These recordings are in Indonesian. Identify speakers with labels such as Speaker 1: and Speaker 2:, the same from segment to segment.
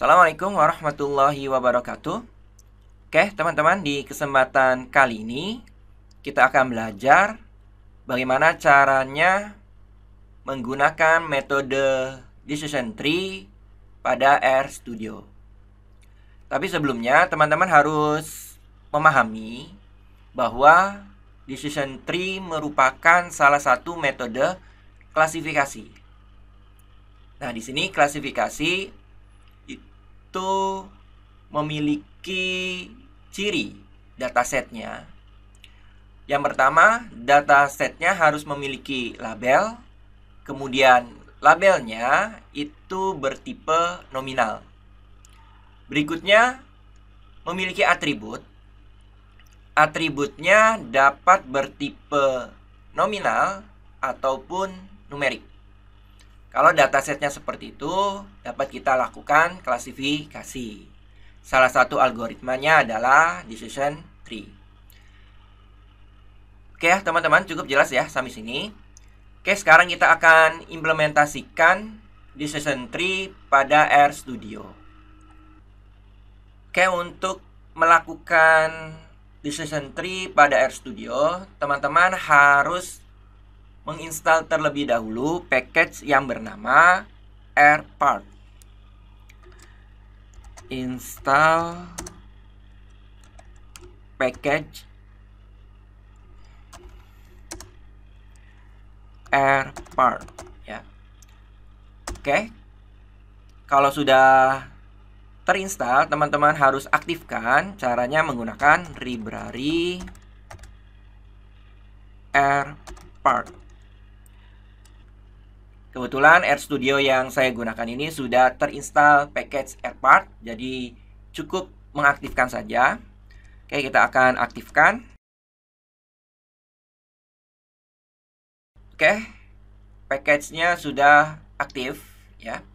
Speaker 1: Assalamualaikum warahmatullahi wabarakatuh. Oke, teman-teman, di kesempatan kali ini kita akan belajar bagaimana caranya menggunakan metode Decision Tree pada RStudio. Tapi sebelumnya, teman-teman harus memahami bahwa Decision Tree merupakan salah satu metode klasifikasi. Nah, di sini klasifikasi itu memiliki ciri datasetnya. Yang pertama, datasetnya harus memiliki label. Kemudian labelnya itu bertipe nominal. Berikutnya, memiliki atribut. Atributnya dapat bertipe nominal ataupun numerik. Kalau datasetnya seperti itu, dapat kita lakukan klasifikasi. Salah satu algoritmanya adalah Decision Tree. Oke ya teman-teman, cukup jelas ya sampai sini. Oke, sekarang kita akan implementasikan Decision Tree pada RStudio. Oke, untuk melakukan Decision Tree pada RStudio, teman-teman harus menginstal terlebih dahulu package yang bernama rpart. Install package rpart ya. Oke. Kalau sudah terinstall, teman-teman harus aktifkan. Caranya menggunakan library rpart. Kebetulan RStudio yang saya gunakan ini sudah terinstall package rpart, jadi cukup mengaktifkan saja. Oke, kita akan aktifkan. Oke, package-nya sudah aktif ya.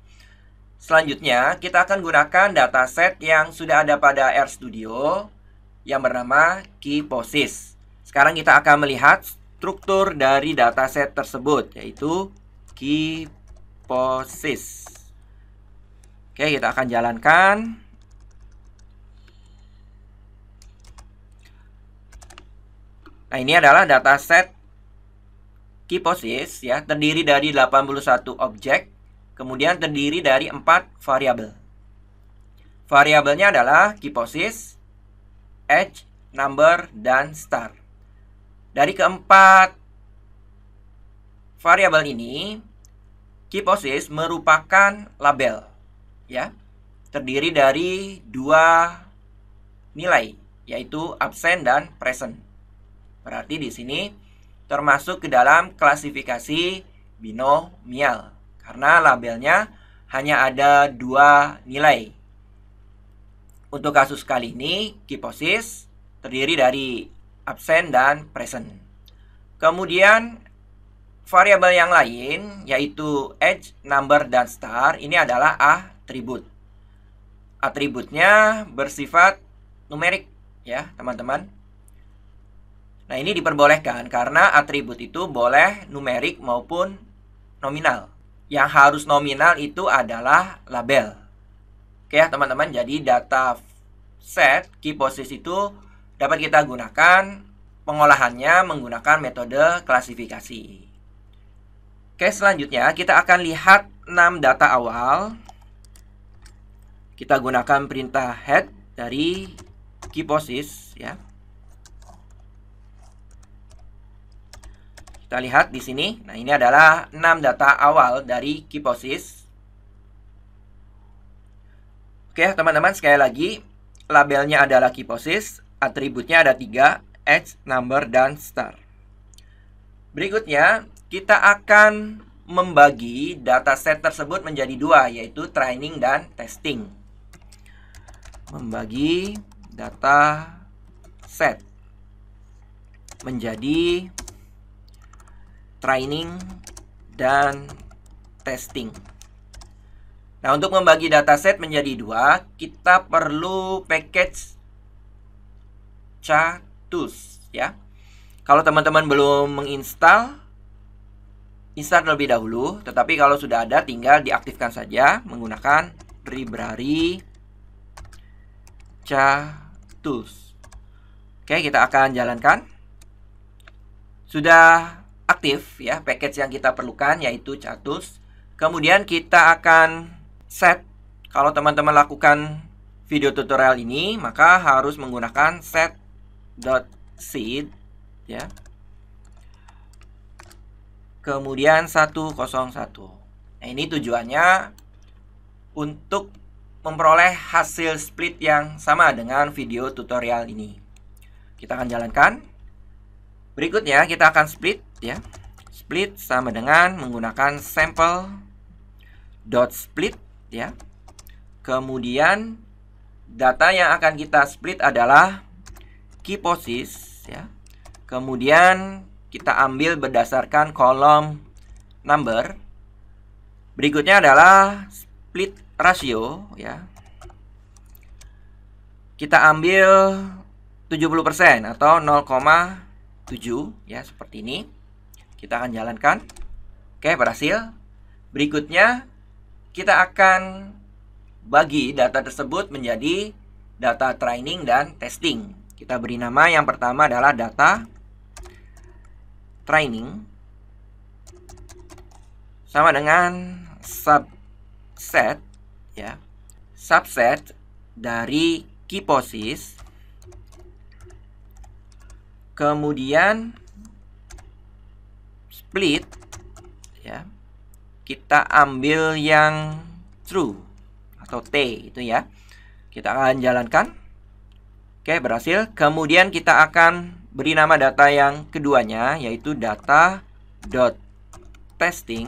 Speaker 1: Selanjutnya, kita akan gunakan dataset yang sudah ada pada RStudio yang bernama KeyPosis. Sekarang kita akan melihat struktur dari dataset tersebut, yaitu KeyPosis. Oke, kita akan jalankan. Nah, ini adalah dataset KeyPosis ya, terdiri dari 81 objek, kemudian terdiri dari 4 variabel. Variabelnya adalah KeyPosis, age, number, dan star. Dari keempat variabel ini, KeyPosis merupakan label ya, terdiri dari 2 nilai, yaitu absen dan present. Berarti di sini termasuk ke dalam klasifikasi binomial karena labelnya hanya ada 2 nilai. Untuk kasus kali ini, KeyPosis terdiri dari absen dan present. Kemudian variabel yang lain, yaitu age, number, dan star, ini adalah atribut. Atributnya bersifat numerik ya teman-teman. Nah, ini diperbolehkan karena atribut itu boleh numerik maupun nominal. Yang harus nominal itu adalah label. Oke ya teman-teman, jadi data set KeyPosis itu dapat kita gunakan pengolahannya menggunakan metode klasifikasi. Oke, selanjutnya kita akan lihat 6 data awal. Kita gunakan perintah head dari KeyPosis ya. Kita lihat di sini. Nah, ini adalah 6 data awal dari KeyPosis. Oke, teman-teman, sekali lagi labelnya adalah KeyPosis, atributnya ada 3, age, number, dan star. Berikutnya, kita akan membagi dataset tersebut menjadi 2, yaitu training dan testing. Membagi dataset menjadi training dan testing. Nah, untuk membagi dataset menjadi 2, kita perlu package Cha-Tools ya. Kalau teman-teman belum menginstal, install terlebih dahulu, tetapi kalau sudah ada tinggal diaktifkan saja menggunakan library CHA-Tools. Oke, kita akan jalankan. Sudah aktif ya package yang kita perlukan, yaitu CHA-Tools. Kemudian kita akan set. Kalau teman-teman lakukan video tutorial ini, maka harus menggunakan set.seed ya. Kemudian 101. Nah, ini tujuannya untuk memperoleh hasil split yang sama dengan video tutorial ini. Kita akan jalankan. Berikutnya kita akan split ya. Split sama dengan menggunakan sample.split ya. Kemudian data yang akan kita split adalah key posis ya. Kemudian kita ambil berdasarkan kolom number. Berikutnya adalah split ratio ya. Kita ambil 70% atau 0,7 ya, seperti ini. Kita akan jalankan. Oke, berhasil. Berikutnya kita akan bagi data tersebut menjadi data training dan testing. Kita beri nama yang pertama adalah data training sama dengan subset ya. Subset dari key posis. Kemudian split ya. Kita ambil yang true atau T itu ya. Kita akan jalankan. Oke, berhasil. Kemudian kita akan beri nama data yang keduanya, yaitu data.testing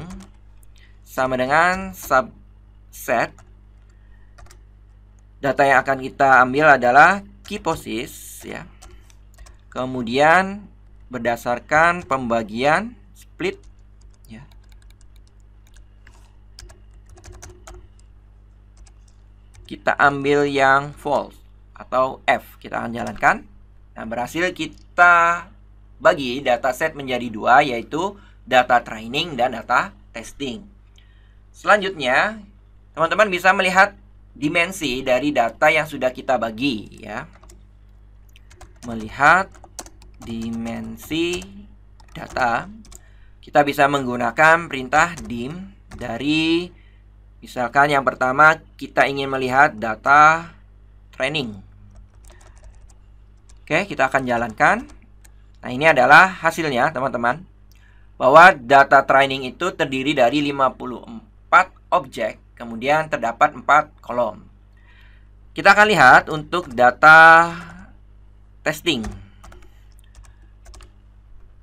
Speaker 1: sama dengan subset. Data yang akan kita ambil adalah key posis ya. Kemudian berdasarkan pembagian split ya. Kita ambil yang false atau F. Kita akan jalankan. Nah, berhasil kita bagi dataset menjadi dua, yaitu data training dan data testing. Selanjutnya, teman-teman bisa melihat dimensi dari data yang sudah kita bagi ya. Melihat dimensi data, kita bisa menggunakan perintah dim dari, misalkan yang pertama kita ingin melihat data training. Oke, kita akan jalankan. Nah, ini adalah hasilnya teman-teman, bahwa data training itu terdiri dari 54 objek, kemudian terdapat 4 kolom. Kita akan lihat untuk data testing.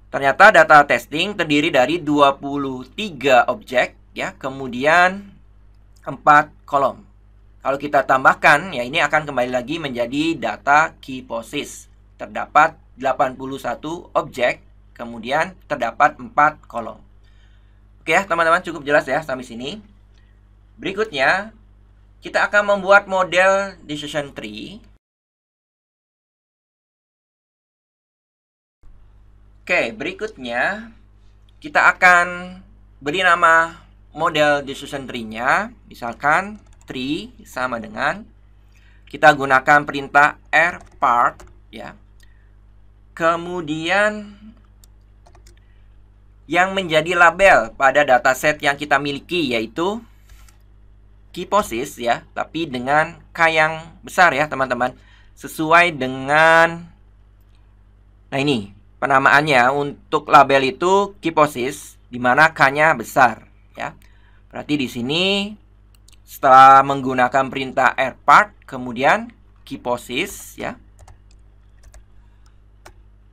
Speaker 1: Ternyata data testing terdiri dari 23 objek ya, kemudian 4 kolom. Kalau kita tambahkan ya, ini akan kembali lagi menjadi data key posis. Terdapat 81 objek, kemudian terdapat 4 kolom. Oke ya teman-teman, cukup jelas ya sampai sini. Berikutnya kita akan membuat model decision tree. Oke, berikutnya kita akan beri nama model decision tree-nya. Misalkan tree sama dengan, kita gunakan perintah rpart ya. Kemudian yang menjadi label pada dataset yang kita miliki yaitu key posis ya, tapi dengan K yang besar ya teman-teman, sesuai dengan, nah ini penamaannya untuk label itu key posis, di mana K-nya besar ya. Berarti di sini setelah menggunakan perintah rpart, kemudian key posis ya.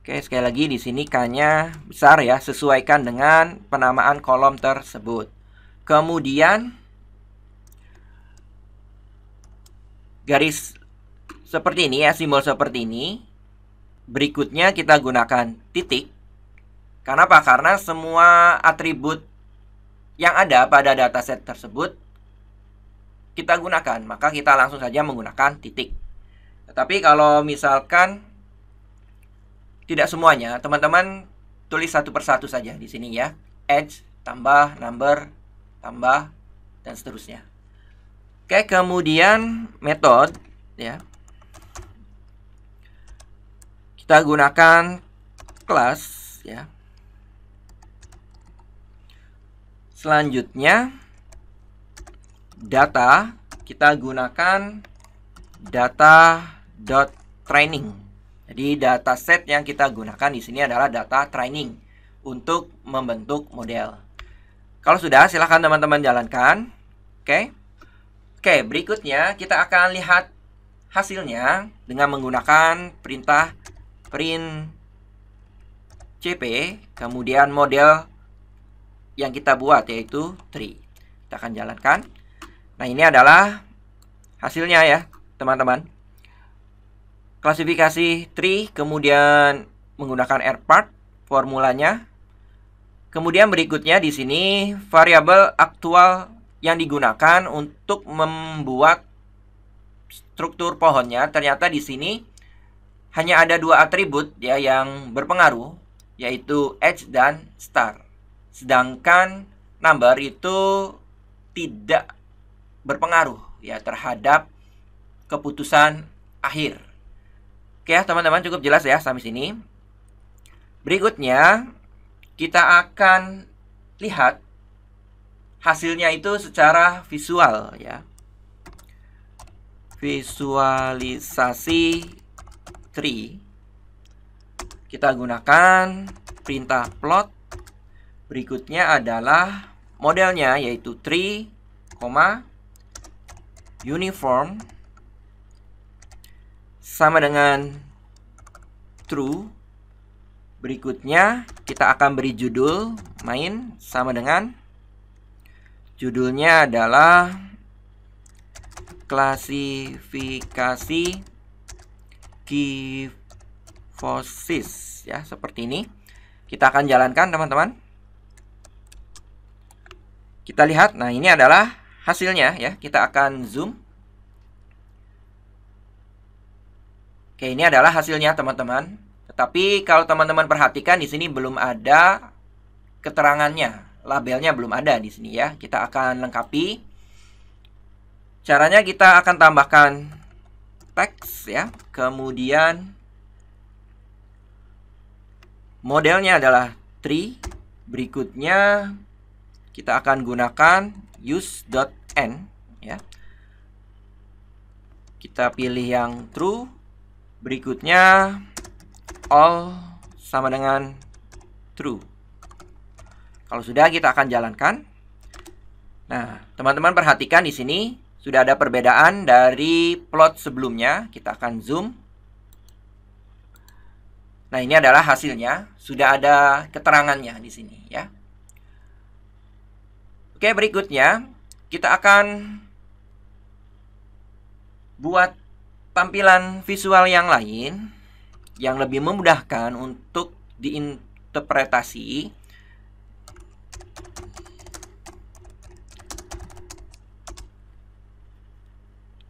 Speaker 1: Oke, sekali lagi di sini K-nya besar ya, sesuaikan dengan penamaan kolom tersebut. Kemudian garis seperti ini ya, simbol seperti ini. Berikutnya kita gunakan titik. Kenapa? Karena semua atribut yang ada pada dataset tersebut kita gunakan, maka kita langsung saja menggunakan titik. Tetapi kalau misalkan tidak semuanya, teman-teman tulis satu persatu saja di sini ya. Edge, tambah, number, tambah, dan seterusnya. Oke, kemudian method ya. Kita gunakan kelas ya. Selanjutnya data, kita gunakan data.training. Jadi dataset yang kita gunakan di sini adalah data training untuk membentuk model. Kalau sudah, silahkan teman-teman jalankan. Oke. Oke, berikutnya kita akan lihat hasilnya dengan menggunakan perintah print cp, kemudian model yang kita buat yaitu tree. Kita akan jalankan. Nah, ini adalah hasilnya ya, teman-teman. Klasifikasi tree, kemudian menggunakan rpart formulanya. Kemudian berikutnya di sini variabel aktual yang digunakan untuk membuat struktur pohonnya. Ternyata di sini hanya ada dua atribut ya yang berpengaruh, yaitu edge dan star. Sedangkan number itu tidak berpengaruh ya terhadap keputusan akhir. Oke ya teman-teman, cukup jelas ya sampai sini. Berikutnya kita akan lihat hasilnya itu secara visual ya. Visualisasi tree. Kita gunakan perintah plot. Berikutnya adalah modelnya yaitu tree, uniform sama dengan true. Berikutnya kita akan beri judul main sama dengan judulnya adalah klasifikasi Kyphosis ya, seperti ini. Kita akan jalankan teman-teman. Kita lihat, nah ini adalah hasilnya ya. Kita akan zoom. Oke, ini adalah hasilnya teman-teman. Tetapi kalau teman-teman perhatikan di sini belum ada keterangannya, labelnya belum ada di sini ya. Kita akan lengkapi. Caranya kita akan tambahkan teks ya. Kemudian modelnya adalah tree. Berikutnya kita akan gunakan use.end ya. Kita pilih yang true. Berikutnya all sama dengan true. Kalau sudah, kita akan jalankan. Nah, teman-teman perhatikan di sini sudah ada perbedaan dari plot sebelumnya. Kita akan zoom. Nah, ini adalah hasilnya. Sudah ada keterangannya di sini ya. Oke, berikutnya kita akan buat tampilan visual yang lain yang lebih memudahkan untuk diinterpretasi.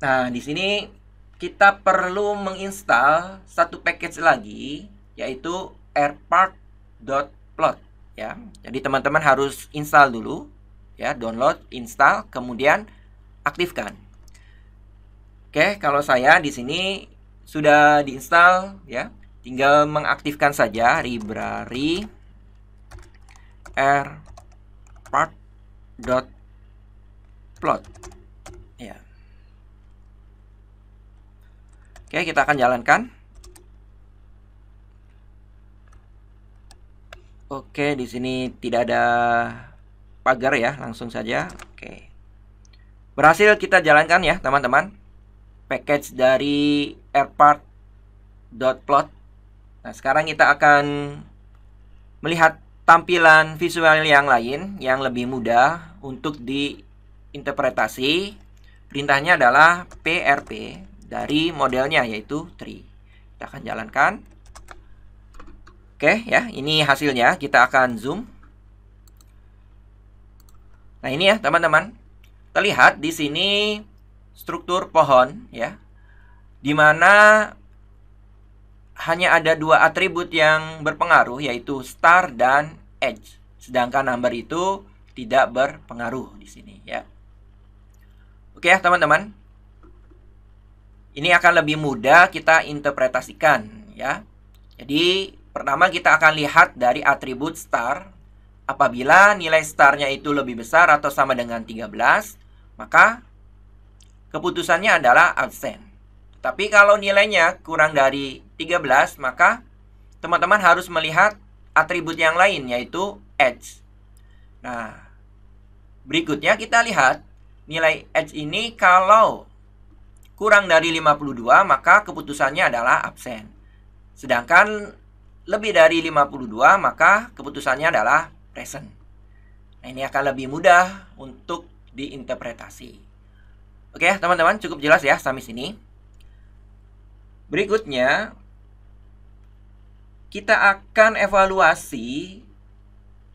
Speaker 1: Nah, di sini kita perlu menginstal satu package lagi, yaitu rpart.plot ya. Jadi teman-teman harus install dulu ya, download, install, kemudian aktifkan. Oke, kalau saya di sini sudah diinstal ya, tinggal mengaktifkan saja library rpart.plot ya. Oke, kita akan jalankan. Oke, di sini tidak ada pagar ya, langsung saja. Oke, berhasil kita jalankan ya teman-teman, package dari rpart.plot. Nah, sekarang kita akan melihat tampilan visual yang lain yang lebih mudah untuk diinterpretasi. Perintahnya adalah prp dari modelnya yaitu tree. Kita akan jalankan. Oke ya, ini hasilnya. Kita akan zoom. Nah, ini ya teman-teman. Terlihat di sini struktur pohon ya, dimana hanya ada dua atribut yang berpengaruh yaitu star dan edge, sedangkan number itu tidak berpengaruh di sini ya. Oke ya teman-teman. Ini akan lebih mudah kita interpretasikan ya. Jadi pertama kita akan lihat dari atribut star. Apabila nilai starnya itu lebih besar atau sama dengan 13, maka keputusannya adalah absen. Tapi kalau nilainya kurang dari 13, maka teman-teman harus melihat atribut yang lain, yaitu edge. Nah, berikutnya kita lihat nilai edge ini kalau kurang dari 52, maka keputusannya adalah absen. Sedangkan lebih dari 52, maka keputusannya adalah present. Nah, ini akan lebih mudah untuk diinterpretasi. Oke, teman-teman, cukup jelas ya sampai sini. Berikutnya, kita akan evaluasi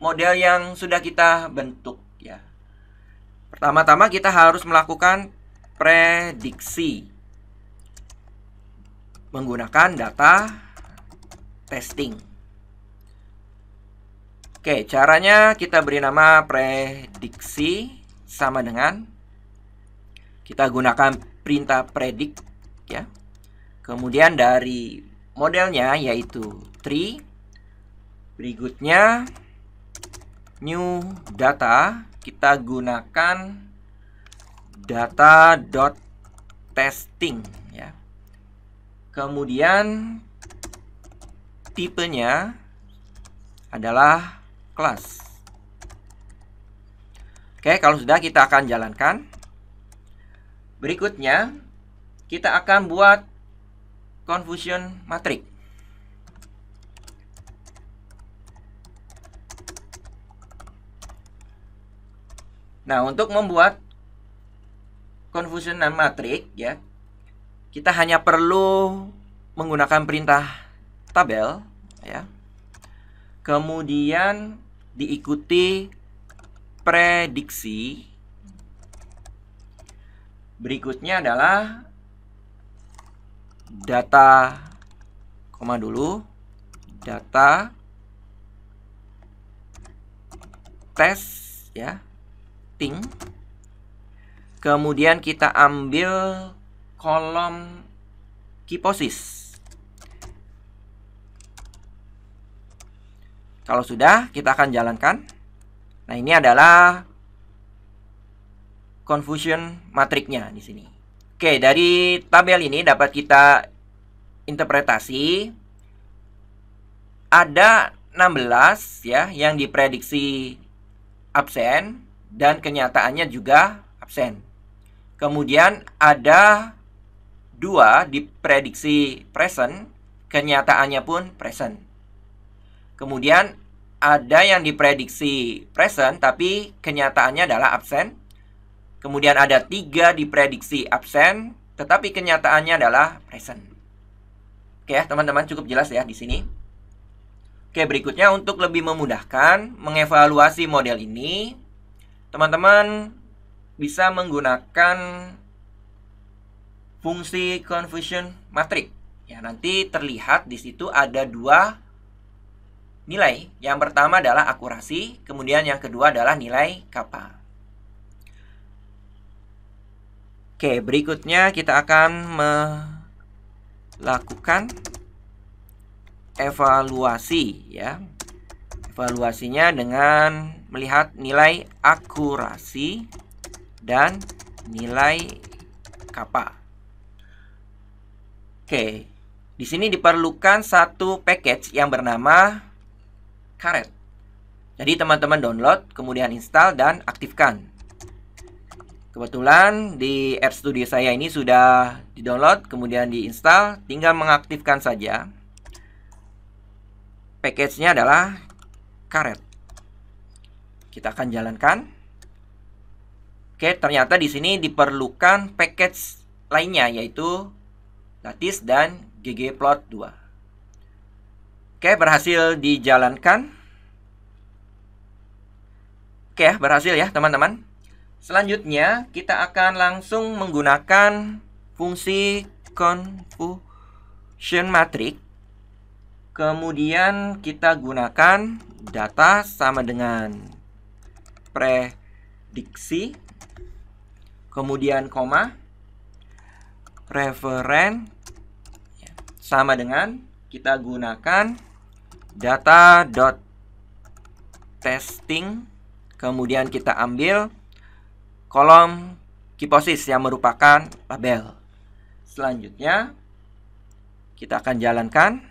Speaker 1: model yang sudah kita bentuk ya. Pertama-tama kita harus melakukan prediksi menggunakan data testing. Oke, caranya kita beri nama prediksi sama dengan kita gunakan perintah predict ya. Kemudian dari modelnya yaitu tree. Berikutnya new data, kita gunakan data.testing ya. Kemudian tipenya adalah kelas. Oke, kalau sudah kita akan jalankan. Berikutnya kita akan buat confusion matrix. Nah, untuk membuat confusion matrix ya, kita hanya perlu menggunakan perintah tabel ya. Kemudian diikuti prediksi. Berikutnya adalah data, koma dulu, data tes ya, ting. Kemudian kita ambil kolom keyPosis. Kalau sudah, kita akan jalankan. Nah, ini adalah confusion matrixnya di sini. Oke, dari tabel ini dapat kita interpretasi ada 16 ya yang diprediksi absen dan kenyataannya juga absen. Kemudian ada 2 diprediksi present, kenyataannya pun present. Kemudian ada yang diprediksi present tapi kenyataannya adalah absen. Kemudian ada 3 diprediksi absen tetapi kenyataannya adalah present. Oke ya, teman-teman, cukup jelas ya di sini. Oke, berikutnya untuk lebih memudahkan mengevaluasi model ini, teman-teman bisa menggunakan fungsi confusion matrix. Ya, nanti terlihat di situ ada 2 nilai. Yang pertama adalah akurasi, kemudian yang kedua adalah nilai kappa. Oke, berikutnya kita akan melakukan evaluasi ya. Evaluasinya dengan melihat nilai akurasi dan nilai kappa. Oke, di sini diperlukan satu package yang bernama Caret. Jadi teman-teman download, kemudian install dan aktifkan. Kebetulan di RStudio saya ini sudah di-download, kemudian diinstal, tinggal mengaktifkan saja. Package-nya adalah Caret. Kita akan jalankan. Oke, ternyata di sini diperlukan package lainnya yaitu Lattice dan ggplot2. Oke, berhasil dijalankan. Oke, berhasil ya teman-teman. Selanjutnya kita akan langsung menggunakan fungsi confusion matrix. Kemudian kita gunakan data sama dengan prediksi. kemudian koma, referen sama dengan kita gunakan data.testing, kemudian kita ambil kolom keyPosis yang merupakan label. Selanjutnya kita akan jalankan.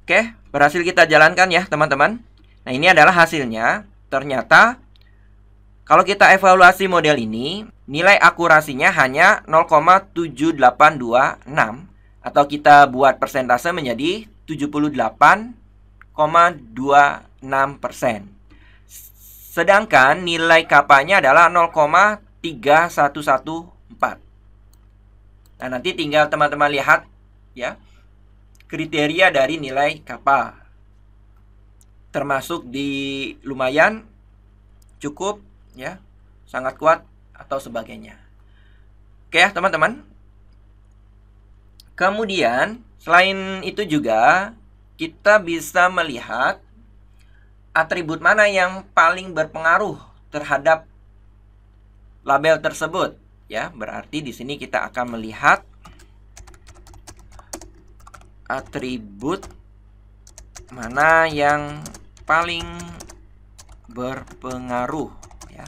Speaker 1: Oke, berhasil kita jalankan ya teman-teman. Nah, ini adalah hasilnya. Ternyata kalau kita evaluasi model ini, nilai akurasinya hanya 0,7826, atau kita buat persentase menjadi 78,26%. Sedangkan nilai kapanya adalah 0,3114. Nah, nanti tinggal teman-teman lihat ya kriteria dari nilai kappa. Termasuk di lumayan, cukup, ya, sangat kuat, atau sebagainya. Oke ya teman-teman. Kemudian selain itu juga kita bisa melihat atribut mana yang paling berpengaruh terhadap label tersebut, ya. Berarti di sini kita akan melihat atribut mana yang paling berpengaruh, ya.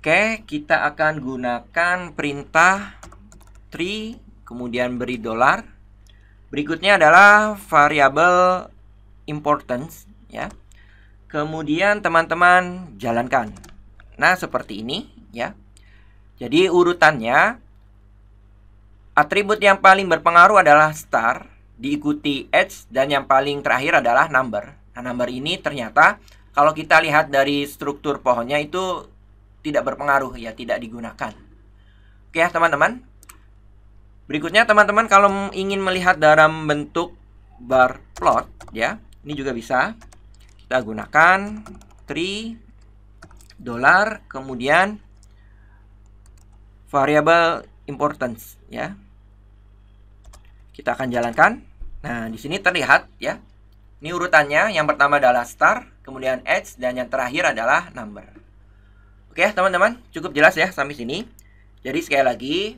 Speaker 1: Oke, kita akan gunakan perintah tree, kemudian beri $. Berikutnya adalah variabel importance, ya. Kemudian teman-teman jalankan. Nah, seperti ini, ya. Jadi urutannya, atribut yang paling berpengaruh adalah star, diikuti edge, dan yang paling terakhir adalah number. Nah, number ini ternyata kalau kita lihat dari struktur pohonnya itu tidak berpengaruh, ya, tidak digunakan. Oke ya teman-teman. Berikutnya teman-teman kalau ingin melihat dalam bentuk bar plot, ya, ini juga bisa. Kita gunakan tree $, kemudian variabel importance, ya. Kita akan jalankan. Nah, di sini terlihat, ya. Ini urutannya, yang pertama adalah star, kemudian edge, dan yang terakhir adalah number. Oke, teman-teman, cukup jelas ya sampai sini. Jadi sekali lagi,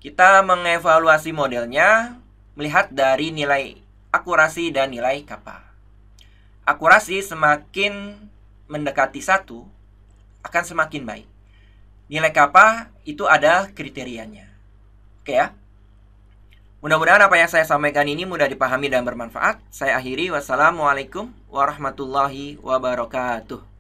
Speaker 1: kita mengevaluasi modelnya melihat dari nilai akurasi dan nilai kappa. Akurasi semakin mendekati 1 akan semakin baik. Nilai kappa itu ada kriterianya. Oke ya. Mudah-mudahan apa yang saya sampaikan ini mudah dipahami dan bermanfaat. Saya akhiri. Wassalamualaikum warahmatullahi wabarakatuh.